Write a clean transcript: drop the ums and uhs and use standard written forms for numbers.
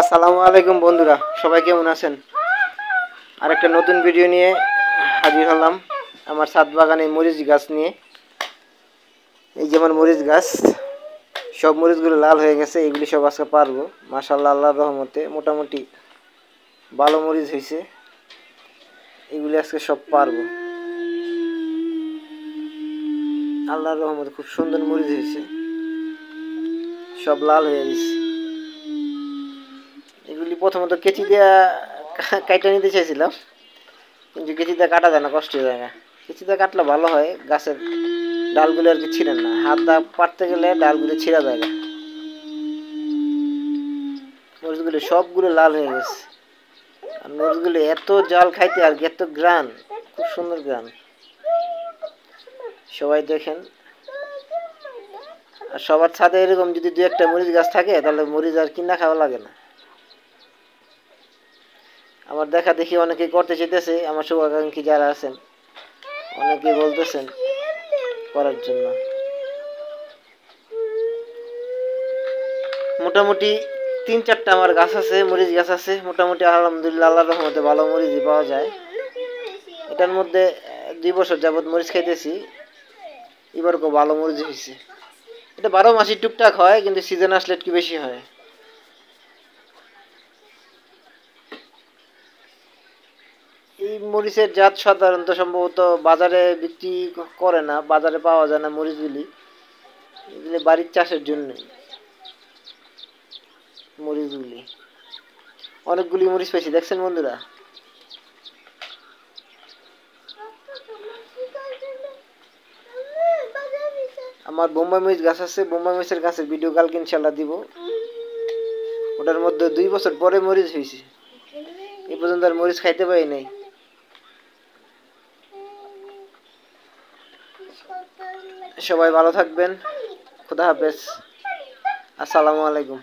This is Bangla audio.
আসসালামু আলাইকুম বন্ধুরা, সবাই কেমন আছেন? আরেকটা নতুন ভিডিও নিয়ে হাজির হলাম আমার ছাদ বাগানে মরিচ গাছ নিয়ে। এই যেমন মরিচ গাছ, সব মরিচগুলো লাল হয়ে গেছে। এগুলি সব আজকে পারবো। মাশাআল্লাহ, আল্লাহর রহমতে মোটামুটি ভালো মরিচ হয়েছে। এগুলি আজকে সব পারবো আল্লাহর রহমতে। খুব সুন্দর মরিচ হয়েছে, সব লাল হয়ে গেছে। এগুলি প্রথমত কেচি দিয়ে কাইটা নিতে চাইছিলাম, কিন্তু কেচি দিয়ে কাটা যায় না, কষ্ট হয়ে যায় না। কেচি দিয়ে কাটলে ভালো হয়, গাছের ডালগুলো আর কি ছিঁড়ে না। হাত দা পাড়তে গেলে ডালগুলো ছিঁড়া যায় না। মরিচগুলো সবগুলো লাল হয়ে গেছে। আর মরিচগুলো এত জাল খাইতে, আর কি এত গ্রান, খুব সুন্দর গ্রান। সবাই দেখেন। আর সবার ছাদে এরকম যদি দু একটা মরিচ গাছ থাকে, তাহলে মরিচ আর কিনা খাওয়া লাগে না। আমার দেখা দেখি অনেকেই করতে চাইতেছে, আমার শুভাকাঙ্ক্ষী যারা আছেন অনেকেই বলতেছেন করার জন্য। মোটামুটি 3-4টা আমার গাছ আছে, মরিচ গাছ আছে। মোটামুটি আলহামদুলিল্লাহ, আল্লাহর রহমতে ভালো মরিচই পাওয়া যায়। এটার মধ্যে 2 বছর যাবত মরিচ খাইতেছি, এবার খুব ভালো মরিচ হয়েছে। এটা 12 মাসই টুকটাক হয়, কিন্তু সিজন আসলে একটু বেশি হয়। এই মরিচের জাত সাধারণত সম্ভবত বাজারে বিক্রি করে না, বাজারে পাওয়া যায় না মরিচগুলি। এগুলি বাড়ির চাষের জন্য মরিচগুলি। অনেকগুলি মরিচ পেয়েছি, দেখছেন বন্ধুরা। আমার বোম্বাই মরিচ গাছ আছে, বোম্বাই মরিচের গাছের ভিডিও কালকে ইনশাল্লাহ দিব। ওটার মধ্যে 2 বছর পরে মরিচ হয়েছে। এই পর্যন্ত আর মরিচ খাইতে পারি নাই। সবাই ভালো থাকবেন। খুদা হাফেজ। আসসালামু আলাইকুম।